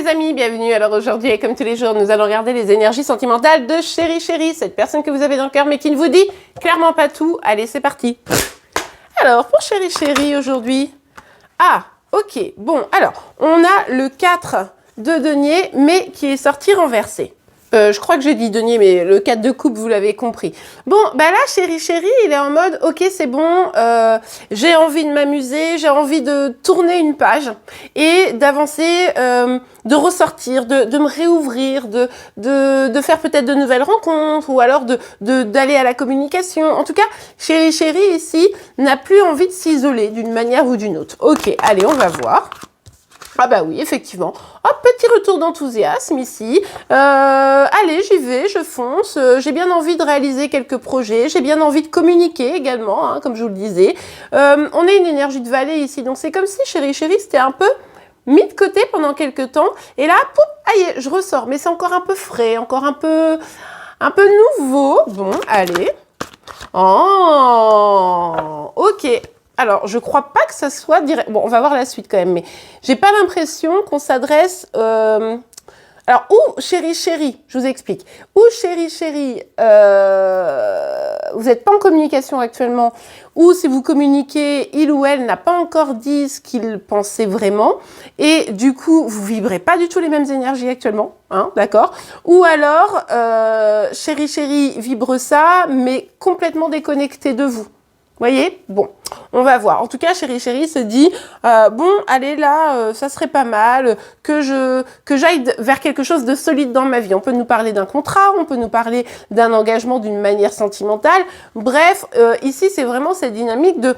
les amis, bienvenue. Alors aujourd'hui, comme tous les jours, nous allons regarder les énergies sentimentales de Chéri Chéri, cette personne que vous avez dans le cœur mais qui ne vous dit clairement pas tout. Allez, c'est parti. Alors, pour Chéri Chéri aujourd'hui, ok, bon, alors, on a le 4 de denier, mais qui est sorti renversé. Je crois que j'ai dit denier, mais le 4 de coupe, vous l'avez compris. Bon, bah là, Chéri Chéri, il est en mode, ok, c'est bon, j'ai envie de m'amuser, j'ai envie de tourner une page et d'avancer, de ressortir, de me réouvrir, de faire peut-être de nouvelles rencontres ou alors d'aller à la communication. En tout cas, Chéri Chéri, ici, n'a plus envie de s'isoler d'une manière ou d'une autre. Ok, allez, on va voir. Ah bah oui, effectivement. Hop, petit retour d'enthousiasme ici. Allez, j'y vais, je fonce. J'ai bien envie de réaliser quelques projets. J'ai bien envie de communiquer également, hein, comme je vous le disais. On a une énergie de valet ici. Donc c'est comme si Chéri Chéri, c'était un peu mis de côté pendant quelques temps. Et là, pouf, aïe, je ressors. Mais c'est encore un peu frais, encore un peu nouveau. Bon, allez. Oh, ok. Alors, je crois pas que ça soit direct. Bon, on va voir la suite quand même, mais j'ai pas l'impression qu'on s'adresse. Alors, ou Chéri Chéri, je vous explique. Ou Chéri Chéri, vous n'êtes pas en communication actuellement, ou si vous communiquez, il ou elle n'a pas encore dit ce qu'il pensait vraiment, et du coup, vous vibrez pas du tout les mêmes énergies actuellement, hein, d'accord? Ou alors, Chéri Chéri vibre ça, mais complètement déconnecté de vous. Voyez? Bon, on va voir. En tout cas, Chéri Chéri se dit, bon, allez là, ça serait pas mal que j'aille vers quelque chose de solide dans ma vie. On peut nous parler d'un contrat, on peut nous parler d'un engagement d'une manière sentimentale. Bref, ici, c'est vraiment cette dynamique de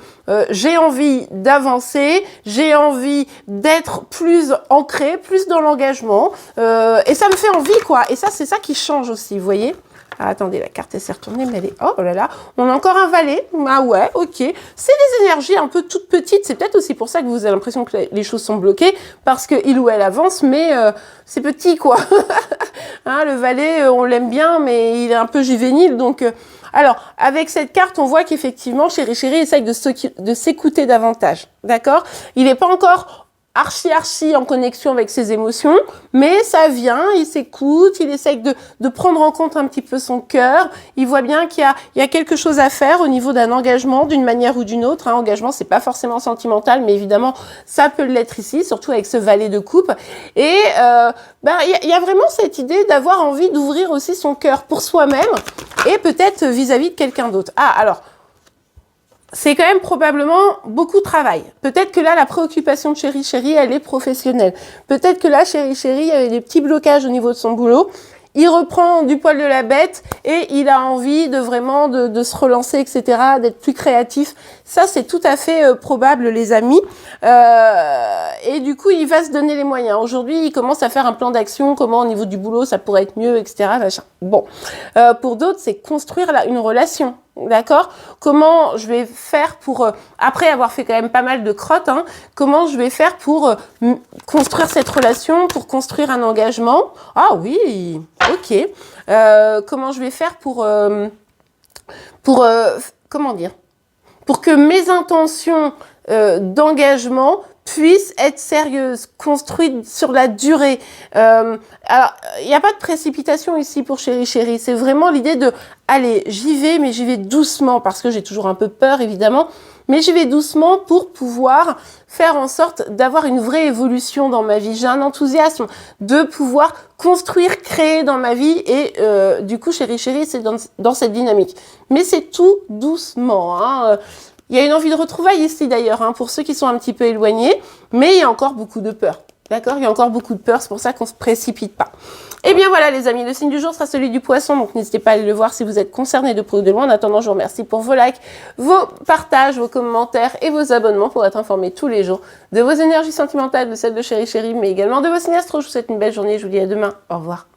j'ai envie d'avancer, j'ai envie d'être plus ancré, plus dans l'engagement, et ça me fait envie, quoi. Et ça, c'est ça qui change aussi, vous voyez? Ah, attendez, la carte s'est retournée, mais elle est... Oh là là, on a encore un valet. Ah ouais, ok. C'est des énergies un peu toutes petites. C'est peut-être aussi pour ça que vous avez l'impression que les choses sont bloquées, parce que il ou elle avance, mais c'est petit, quoi. Hein, le valet, on l'aime bien, mais il est un peu juvénile, donc... Alors, avec cette carte, on voit qu'effectivement, Chéri Chéri essaye de s'écouter davantage, d'accord? Il n'est pas encore... archi en connexion avec ses émotions, mais ça vient, il s'écoute, il essaye de prendre en compte un petit peu son cœur, il voit bien qu'il y a quelque chose à faire au niveau d'un engagement d'une manière ou d'une autre, hein. Engagement, c'est pas forcément sentimental, mais évidemment, ça peut l'être ici, surtout avec ce valet de coupe, et il y a vraiment cette idée d'avoir envie d'ouvrir aussi son cœur pour soi-même, et peut-être vis-à-vis de quelqu'un d'autre. Ah, alors, c'est quand même probablement beaucoup de travail. Peut-être que là, la préoccupation de Chéri Chéri, elle est professionnelle. Peut-être que là, Chéri Chéri, il y avait des petits blocages au niveau de son boulot. Il reprend du poil de la bête et il a envie de vraiment de se relancer, etc., d'être plus créatif. Ça, c'est tout à fait probable, les amis. Et du coup, il va se donner les moyens. Aujourd'hui, il commence à faire un plan d'action, comment au niveau du boulot, ça pourrait être mieux, etc. Machin. Bon, pour d'autres, c'est construire une relation. D'accord? Comment je vais faire pour, après avoir fait quand même pas mal de crottes, hein, comment je vais faire pour construire cette relation, pour construire un engagement? Ah oui, ok. Comment je vais faire pour comment dire? Pour que mes intentions d'engagement puissent être sérieuses, construites sur la durée. Alors, il n'y a pas de précipitation ici pour Chéri Chéri. C'est vraiment l'idée de, allez, j'y vais, mais j'y vais doucement, parce que j'ai toujours un peu peur, évidemment. Mais j'y vais doucement pour pouvoir faire en sorte d'avoir une vraie évolution dans ma vie. J'ai un enthousiasme de pouvoir construire, créer dans ma vie. Et du coup, Chéri Chéri, c'est dans cette dynamique. Mais c'est tout doucement, hein. Il y a une envie de retrouvailles ici d'ailleurs, hein, pour ceux qui sont un petit peu éloignés, mais il y a encore beaucoup de peur. D'accord? Il y a encore beaucoup de peur, c'est pour ça qu'on ne se précipite pas. Et bien voilà les amis, le signe du jour sera celui du poisson, donc n'hésitez pas à aller le voir si vous êtes concernés de près ou de loin. En attendant, je vous remercie pour vos likes, vos partages, vos commentaires et vos abonnements pour être informés tous les jours de vos énergies sentimentales, de celles de Chéri Chéri, mais également de vos signes astro. Je vous souhaite une belle journée, je vous dis à demain. Au revoir.